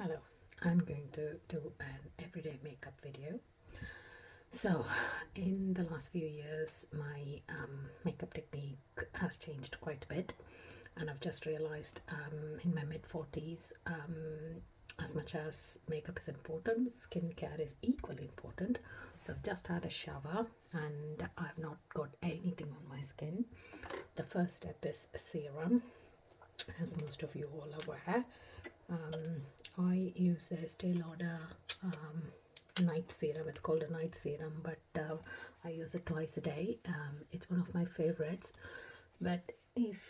Hello, I'm going to do an everyday makeup video. So, in the last few years, my makeup technique has changed quite a bit, and I've just realized in my mid 40s, as much as makeup is important, skincare is equally important. So, I've just had a shower and I've not got anything on my skin. The first step is a serum, as most of you all are aware. I use the Estee Lauder night serum. It's called a night serum, but I use it twice a day. It's one of my favorites. But if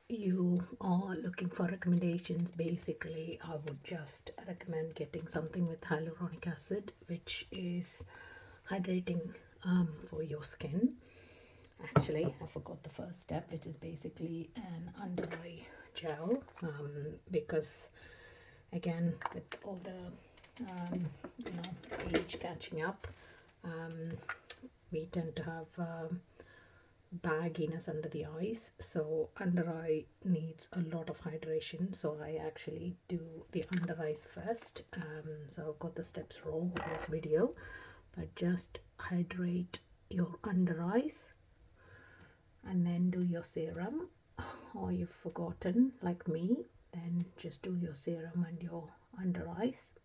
you are looking for recommendations, basically I would just recommend getting something with hyaluronic acid, which is hydrating for your skin. Actually, I forgot the first step, which is basically an under eye gel, because again, with all the age catching up, we tend to have bagginess under the eyes, so under eye needs a lot of hydration. So I actually do the under eyes first. So I've got the steps wrong in this video, but just hydrate your under eyes and then do your serum. Or you've forgotten like me, then just do your serum and your under eyes.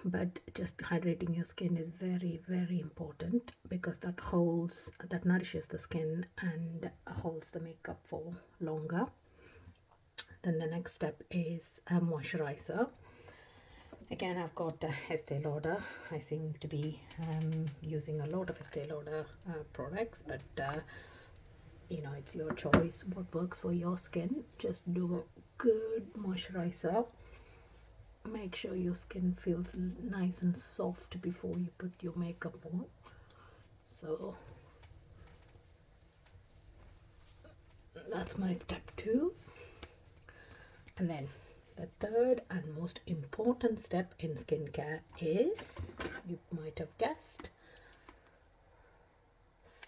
But just hydrating your skin is very, very important, because that nourishes the skin and holds the makeup for longer. Then the next step is a moisturizer. Again, I've got Estee Lauder. I seem to be using a lot of Estee Lauder products, but it's your choice what works for your skin. Just do a good moisturizer. Make sure your skin feels nice and soft before you put your makeup on. So that's my step 2. And then the third and most important step in skincare is, you might have guessed,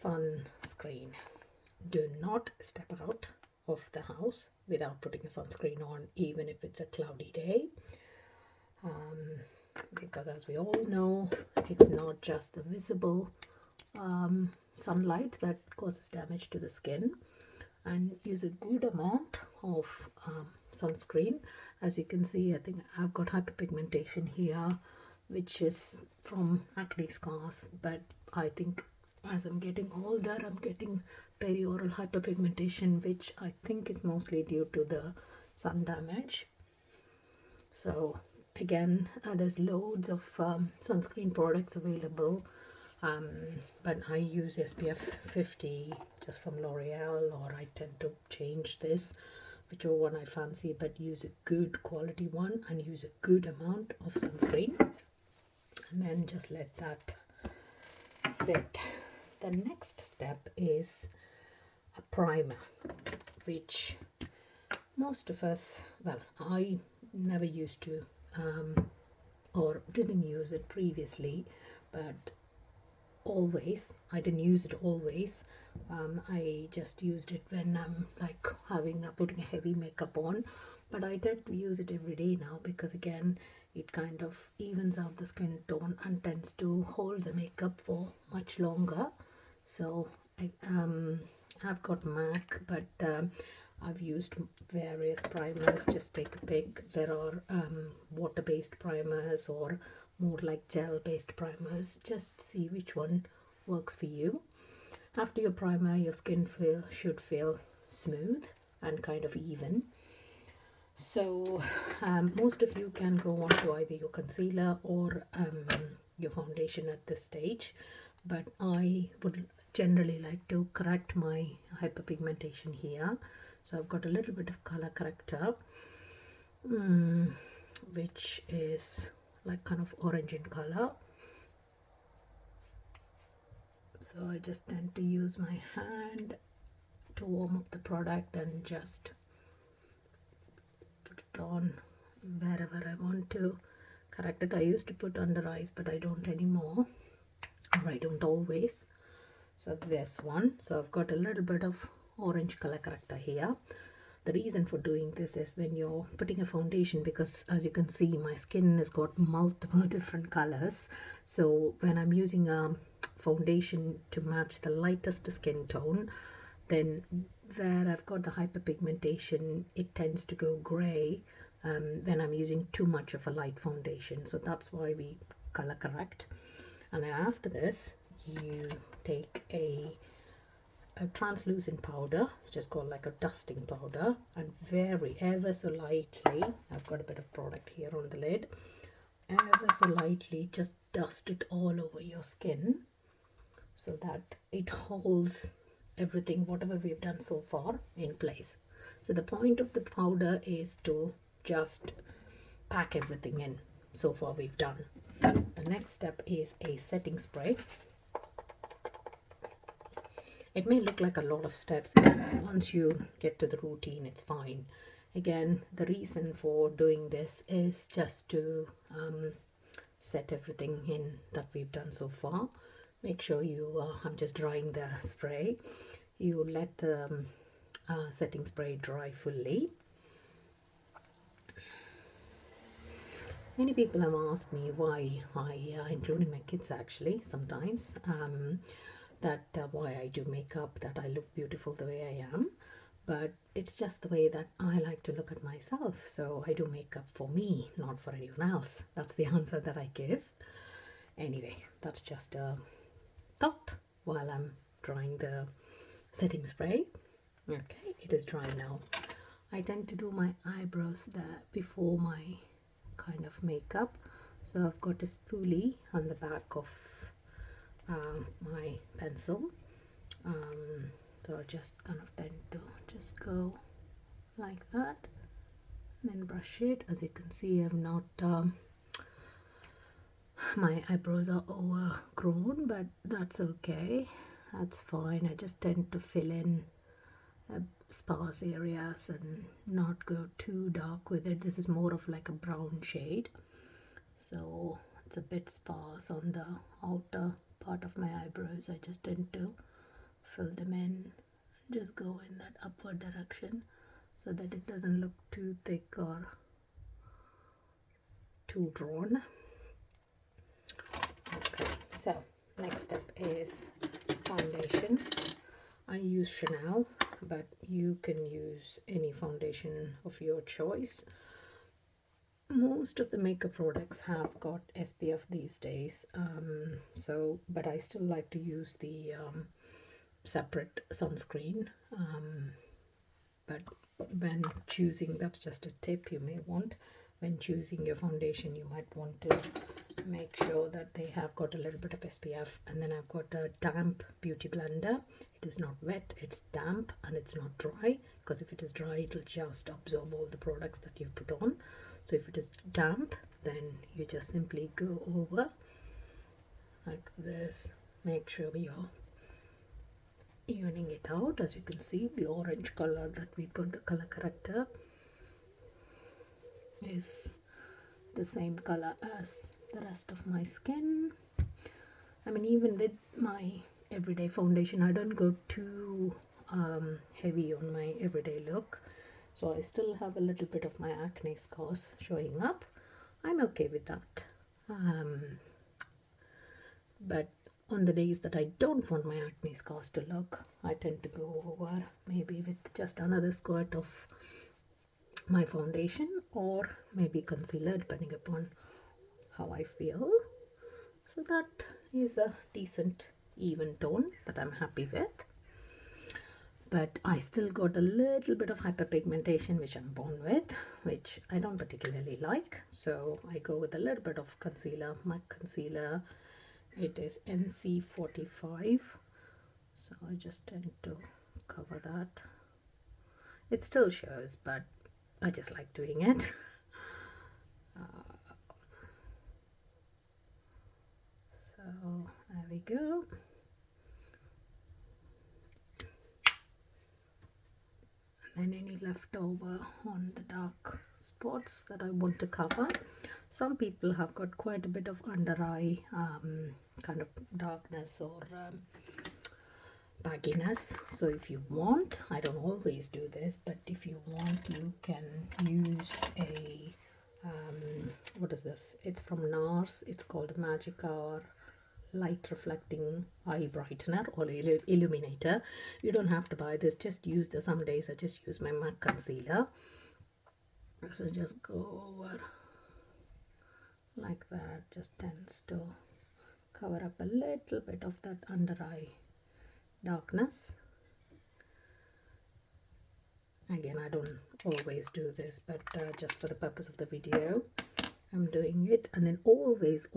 sunscreen. Do not step out of the house without putting a sunscreen on, even if it's a cloudy day. Because as we all know, it's not just the visible sunlight that causes damage to the skin. And use a good amount of sunscreen. As you can see, I think I've got hyperpigmentation here, which is from acne scars, but I think as I'm getting older, I'm getting perioral hyperpigmentation, which I think is mostly due to the sun damage. So again, there's loads of sunscreen products available, but I use SPF 50 just from L'Oreal, or I tend to change this, whichever one I fancy, but use a good quality one and use a good amount of sunscreen, and then just let that sit. The next step is a primer, which most of us, well, I never used to or didn't use it previously, but I didn't use it always. I just used it when I'm like putting a heavy makeup on, but I tend to use it every day now, because again, it kind of evens out the skin tone and tends to hold the makeup for much longer. So I've got MAC, but I've used various primers. Just take a pick. There are water-based primers or more like gel-based primers. Just see which one works for you. After your primer, your skin should feel smooth and kind of even. So most of you can go on to either your concealer or your foundation at this stage, but I would generally like to correct my hyperpigmentation here. So I've got a little bit of color corrector, which is like kind of orange in color. So I just tend to use my hand to warm up the product and just put it on wherever I want to correct it. I used to put under eyes, but I don't anymore, or I don't always. So this one, so I've got a little bit of orange color corrector here. The reason for doing this is when you're putting a foundation, because as you can see my skin has got multiple different colors, so when I'm using a foundation to match the lightest skin tone, then where I've got the hyperpigmentation, it tends to go grey when I'm using too much of a light foundation. So that's why we color correct. And then after this, you take a translucent powder, which is called like a dusting powder, and very ever so lightly, I've got a bit of product here on the lid, ever so lightly just dust it all over your skin so that it holds everything, whatever we've done so far, in place. So the point of the powder is to just pack everything in so far we've done. The next step is a setting spray. It may look like a lot of steps, but once you get to the routine, it's fine. Again, the reason for doing this is just to set everything in that we've done so far. Make sure you, I'm just drying the spray. You let the setting spray dry fully. Many people have asked me why including my kids actually sometimes, that why I do makeup, that I look beautiful the way I am. But it's just the way that I like to look at myself. So I do makeup for me, not for anyone else. That's the answer that I give. Anyway, that's just a thought while I'm drying the setting spray. Okay, it is dry now. I tend to do my eyebrows there before my kind of makeup. So I've got a spoolie on the back of my pencil. So I just kind of tend to just go like that and then brush it. As you can see, I've not my eyebrows are overgrown, but that's okay, that's fine. I just tend to fill in sparse areas and not go too dark with it. This is more of like a brown shade, so it's a bit sparse on the outer part of my eyebrows. I just tend to fill them in, just go in that upward direction so that it doesn't look too thick or too drawn. Okay, so next step is foundation. I use Chanel, but you can use any foundation of your choice. Most of the makeup products have got SPF these days, but I still like to use the separate sunscreen. But when choosing, that's just a tip you may want, when choosing your foundation, you might want to make sure that they have got a little bit of SPF. And then I've got a damp beauty blender. It is not wet, it's damp, and it's not dry, because if it is dry, it'll just absorb all the products that you've put on. So if it is damp, then you just simply go over like this. Make sure you're evening it out. As you can see, the orange color that we put the color corrector is the same color as the rest of my skin. I mean, even with my everyday foundation, I don't go too heavy on my everyday look, so I still have a little bit of my acne scars showing up. I'm okay with that, but on the days that I don't want my acne scars to look, I tend to go over maybe with just another squirt of my foundation, or maybe concealer, depending upon how I feel. So that is a decent even tone that I'm happy with. But I still got a little bit of hyperpigmentation, which I'm born with, which I don't particularly like. So I go with a little bit of concealer, MAC concealer. It is NC45. So I just tend to cover that. It still shows, but I just like doing it. So there we go. And any leftover on the dark spots that I want to cover. Some people have got quite a bit of under eye kind of darkness or bagginess. So if you want, I don't always do this, but if you want, you can use a what is this? It's from NARS. It's called Magic Hour Light Reflecting Eye Brightener or Illuminator. You don't have to buy this, just use the, some days I just use my MAC concealer. So just go over like that, just tends to cover up a little bit of that under eye darkness. Again, I don't always do this, but just for the purpose of the video I'm doing it. And then always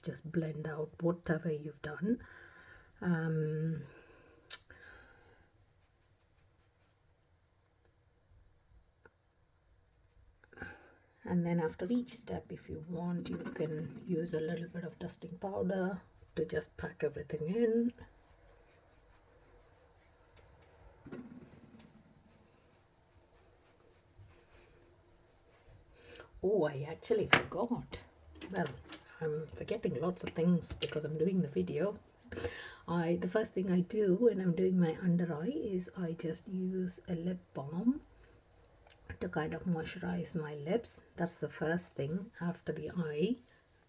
just blend out whatever you've done. And then after each step, if you want, you can use a little bit of dusting powder to just pack everything in. Oh, I actually forgot. Well, I'm forgetting lots of things because I'm doing the video. The first thing I do when I'm doing my under eye is I just use a lip balm to kind of moisturize my lips. That's the first thing after the eye,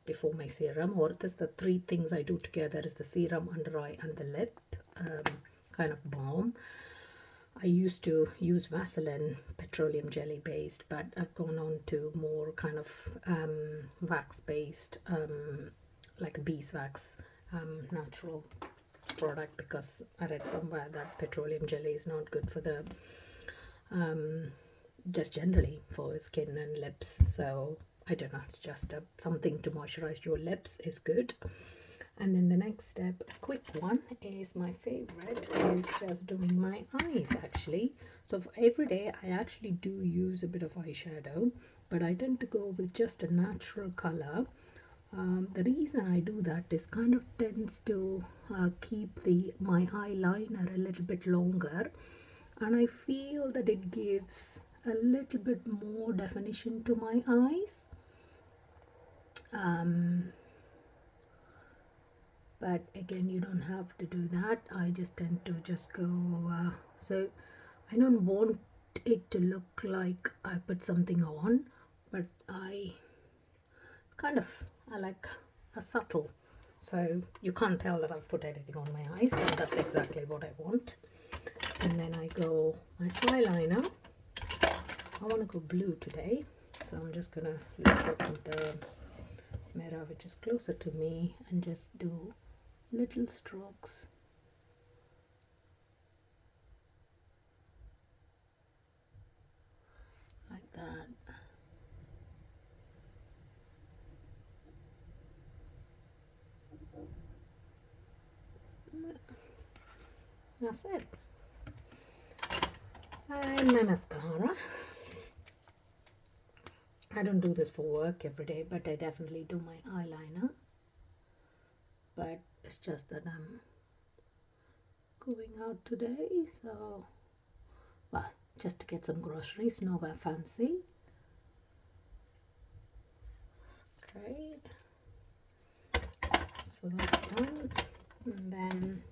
before my serum. Or that's the three things I do together, is the serum, under eye and the lip kind of balm. I used to use Vaseline petroleum jelly based, but I've gone on to more kind of wax based, like beeswax natural product, because I read somewhere that petroleum jelly is not good for the just generally for skin and lips. So I don't know, it's just something to moisturize your lips is good. And then the next step, a quick one, is my favorite, is just doing my eyes actually. So for every day I actually do use a bit of eyeshadow, but I tend to go with just a natural color. The reason I do that is kind of tends to keep my eyeliner a little bit longer, and I feel that it gives a little bit more definition to my eyes. But again, you don't have to do that. I just tend to just go so I don't want it to look like I put something on, but I like a subtle, so you can't tell that I've put anything on my eyes, and that's exactly what I want. And then I go my eyeliner. I want to go blue today, so I'm just gonna look up at the mirror which is closer to me and just do little strokes. Like that. That's it. And my mascara. I don't do this for work every day, but I definitely do my eyeliner. But it's just that I'm going out today, so, well, just to get some groceries, nowhere fancy. Okay, so that's one. And then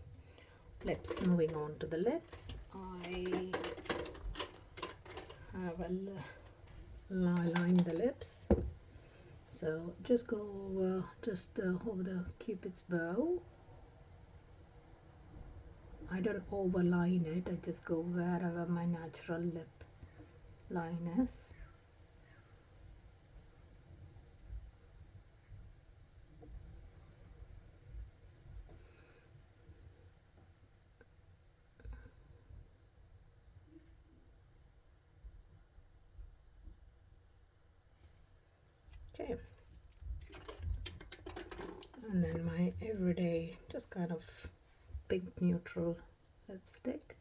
lips, moving on to the lips. I have line the lips, so just go over over the Cupid's bow. I don't overline it, I just go wherever my natural lip line is. Okay, and then my everyday just kind of pink neutral lipstick.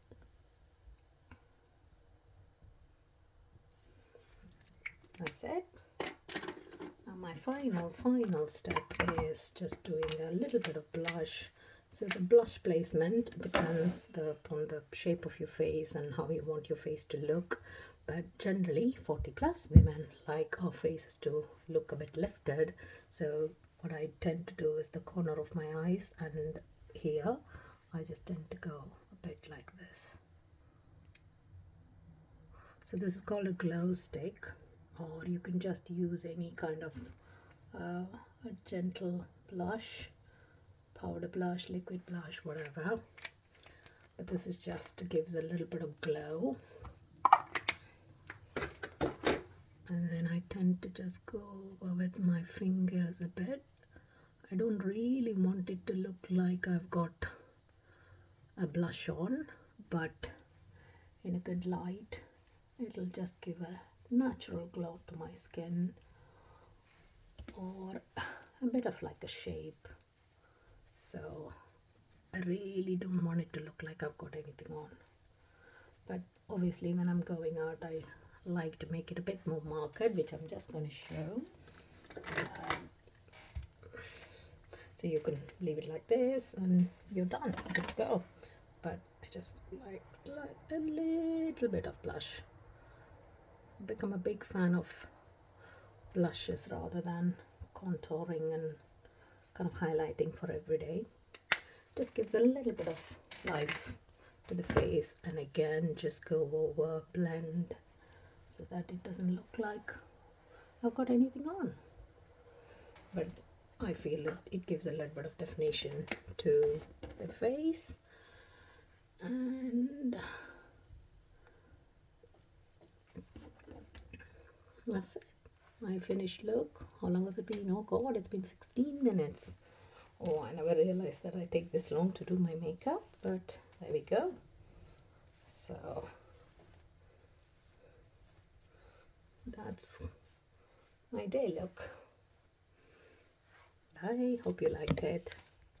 That's it. Now my final step is just doing a little bit of blush. So the blush placement depends upon the shape of your face and how you want your face to look, but generally 40 plus women like our faces to look a bit lifted. So what I tend to do is the corner of my eyes and here I just tend to go a bit like this. So this is called a glow stick, or you can just use any kind of a gentle blush, powder blush, liquid blush, whatever. But this is just gives a little bit of glow. And then I tend to just go over with my fingers a bit. I don't really want it to look like I've got a blush on, but in a good light it'll just give a natural glow to my skin, or a bit of like a shape. So I really don't want it to look like I've got anything on, but obviously when I'm going out I like to make it a bit more marked, which I'm just going to show. So you can leave it like this and you're done, good to go. But I just like a little bit of blush. I've become a big fan of blushes rather than contouring and kind of highlighting for every day. Just gives a little bit of life to the face, and again just go over, blend, so that it doesn't look like I've got anything on. But I feel it gives a little bit of definition to the face. And that's it, my finished look. How long has it been? Oh god, it's been 16 minutes. Oh, I never realized that I take this long to do my makeup, but there we go. So that's my day look. I hope you liked it.